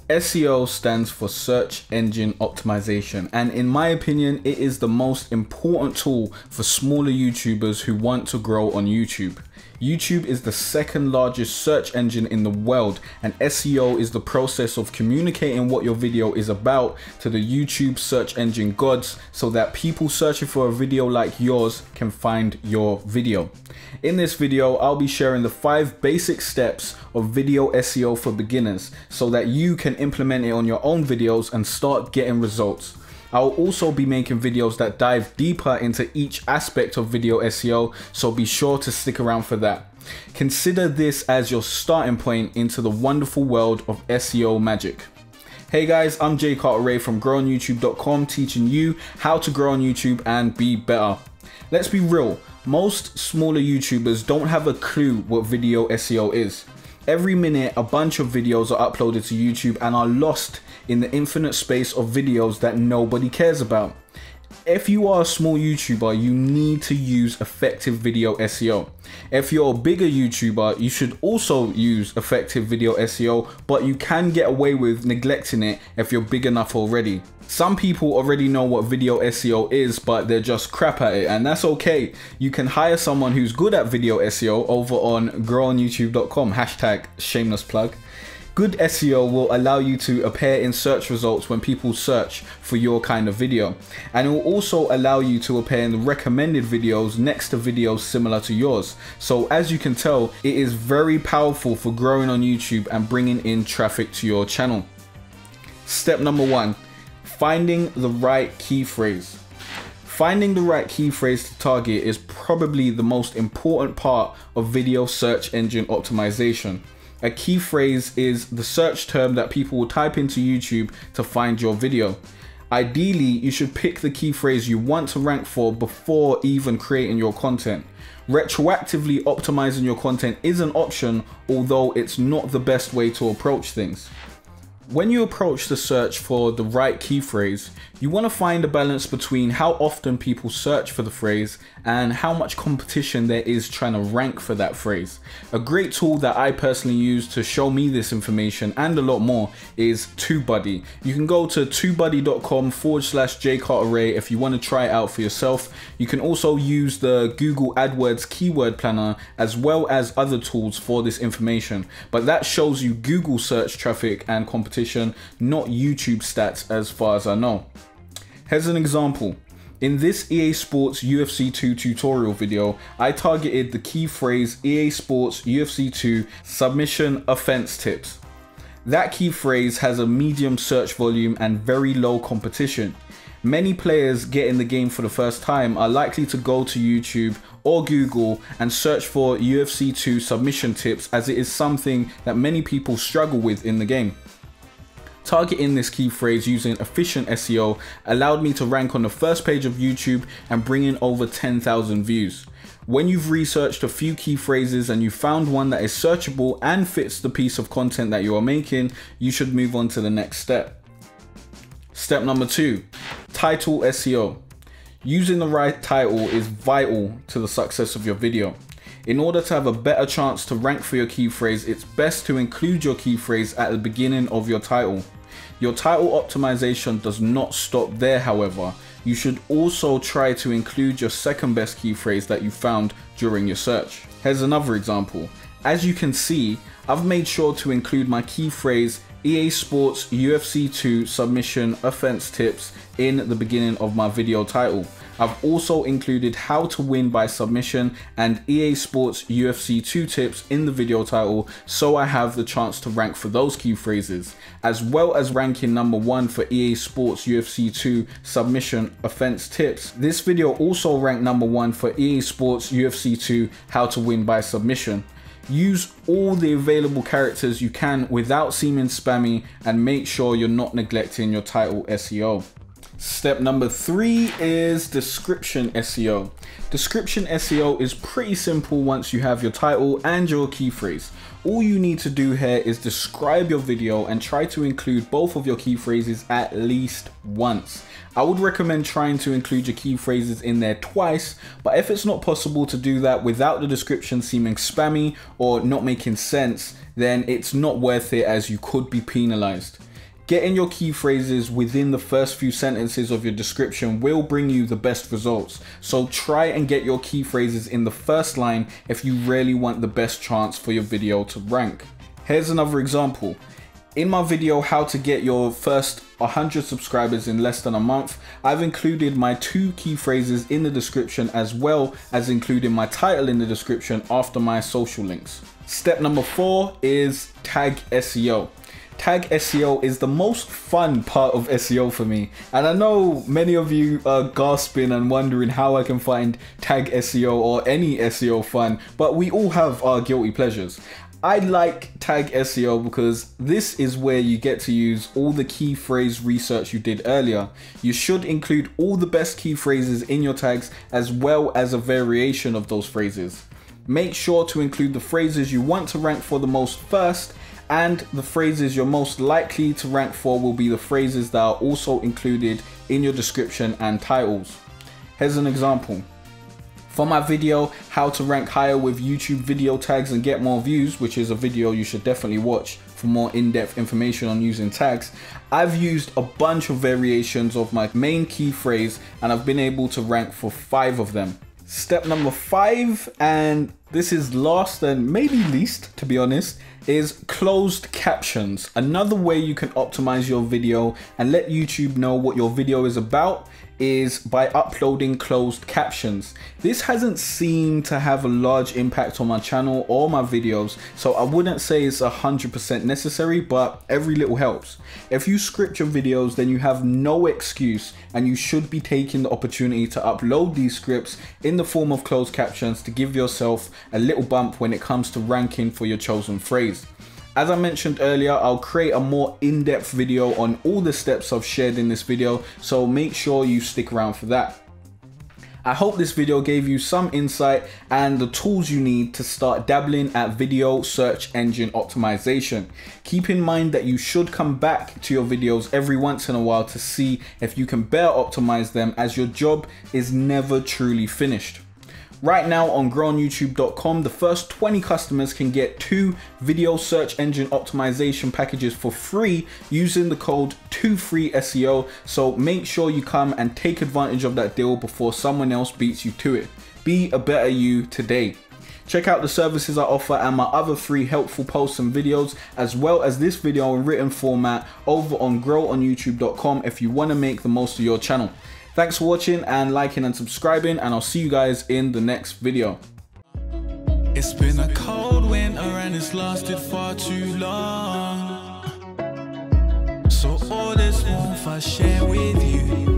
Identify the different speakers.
Speaker 1: SEO stands for search engine optimization, and in my opinion, it is the most important tool for smaller YouTubers who want to grow on YouTube. YouTube is the second largest search engine in the world, and SEO is the process of communicating what your video is about to the YouTube search engine gods so that people searching for a video like yours can find your video. In this video, I'll be sharing the 5 basic steps of video SEO for beginners so that you can implement it on your own videos and start getting results. I'll also be making videos that dive deeper into each aspect of video SEO, so be sure to stick around for that. Consider this as your starting point into the wonderful world of SEO magic. Hey guys, I'm Jay Cartere from growonyoutube.com, teaching you how to grow on YouTube and be better. Let's be real, most smaller YouTubers don't have a clue what video SEO is. Every minute, a bunch of videos are uploaded to YouTube and are lost in the infinite space of videos that nobody cares about. If you are a small YouTuber, you need to use effective video SEO. If you're a bigger YouTuber, you should also use effective video SEO, but you can get away with neglecting it if you're big enough already. Some people already know what video SEO is, but they're just crap at it, and that's okay. You can hire someone who's good at video SEO over on growonyoutube.com, hashtag shameless plug. Good SEO will allow you to appear in search results when people search for your kind of video. And it will also allow you to appear in the recommended videos next to videos similar to yours. So as you can tell, it is very powerful for growing on YouTube and bringing in traffic to your channel. Step number 1, finding the right key phrase. Finding the right key phrase to target is probably the most important part of video search engine optimization. A key phrase is the search term that people will type into YouTube to find your video. Ideally, you should pick the key phrase you want to rank for before even creating your content. Retroactively optimizing your content is an option, although it's not the best way to approach things. When you approach the search for the right key phrase, you want to find a balance between how often people search for the phrase and how much competition there is trying to rank for that phrase. A great tool that I personally use to show me this information and a lot more is TubeBuddy. You can go to tubebuddy.com/Jay Cartere if you want to try it out for yourself. You can also use the Google AdWords keyword planner as well as other tools for this information, but that shows you Google search traffic and competition, not YouTube stats as far as I know. Here's an example. In this EA Sports UFC 2 tutorial video, I targeted the key phrase EA Sports UFC 2 submission offense tips. That key phrase has a medium search volume and very low competition. Many players getting the game for the first time are likely to go to YouTube or Google and search for UFC 2 submission tips, as it is something that many people struggle with in the game. Targeting this key phrase using efficient SEO allowed me to rank on the first page of YouTube and bring in over 10,000 views. When you've researched a few key phrases and you found one that is searchable and fits the piece of content that you are making, you should move on to the next step. Step number 2, title SEO. Using the right title is vital to the success of your video. In order to have a better chance to rank for your key phrase, it's best to include your key phrase at the beginning of your title. Your title optimization does not stop there, however. You should also try to include your second best key phrase that you found during your search. Here's another example. As you can see, I've made sure to include my key phrase EA Sports UFC 2 submission offense tips in the beginning of my video title. I've also included how to win by submission and EA Sports UFC 2 tips in the video title, so I have the chance to rank for those key phrases, as well as ranking number 1 for EA Sports UFC 2 submission offense tips. This video also ranked number 1 for EA Sports UFC 2 how to win by submission. Use all the available characters you can without seeming spammy, and make sure you're not neglecting your title SEO. Step number 3 is description SEO. Description SEO is pretty simple once you have your title and your key phrase. All you need to do here is describe your video and try to include both of your key phrases at least once. I would recommend trying to include your key phrases in there twice, but if it's not possible to do that without the description seeming spammy or not making sense, then it's not worth it, as you could be penalized. Getting your key phrases within the first few sentences of your description will bring you the best results. So try and get your key phrases in the first line if you really want the best chance for your video to rank. Here's another example. In my video, how to get your first 100 subscribers in less than a month, I've included my 2 key phrases in the description, as well as including my title in the description after my social links. Step number 4 is tag SEO. Tag SEO is the most fun part of SEO for me, and I know many of you are gasping and wondering how I can find tag SEO or any SEO fun, but we all have our guilty pleasures. I like tag SEO because this is where you get to use all the key phrase research you did earlier. You should include all the best key phrases in your tags, as well as a variation of those phrases. Make sure to include the phrases you want to rank for the most first, and the phrases you're most likely to rank for will be the phrases that are also included in your description and titles. Here's an example. For my video, how to rank higher with YouTube video tags and get more views, which is a video you should definitely watch for more in-depth information on using tags, I've used a bunch of variations of my main key phrase, and I've been able to rank for 5 of them. Step number 5, and this is last and maybe least, to be honest, is closed captions. Another way you can optimize your video and let YouTube know what your video is about is by uploading closed captions. This hasn't seemed to have a large impact on my channel or my videos, so I wouldn't say it's 100% necessary, but every little helps. If you script your videos, then you have no excuse, and you should be taking the opportunity to upload these scripts in the form of closed captions to give yourself a little bump when it comes to ranking for your chosen phrase. As I mentioned earlier, I'll create a more in-depth video on all the steps I've shared in this video, so make sure you stick around for that. I hope this video gave you some insight and the tools you need to start dabbling at video search engine optimization. Keep in mind that you should come back to your videos every once in a while to see if you can better optimize them, as your job is never truly finished. Right now on growonyoutube.com, the first 20 customers can get 2 video search engine optimization packages for free using the code 2FreeSEO. So make sure you come and take advantage of that deal before someone else beats you to it. Be a better you today. Check out the services I offer and my other free helpful posts and videos, as well as this video in written format over on growonyoutube.com if you want to make the most of your channel. Thanks for watching and liking and subscribing, and I'll see you guys in the next video.
Speaker 2: It's been a cold winter and it's lasted far too long, so all this warmth I share with you.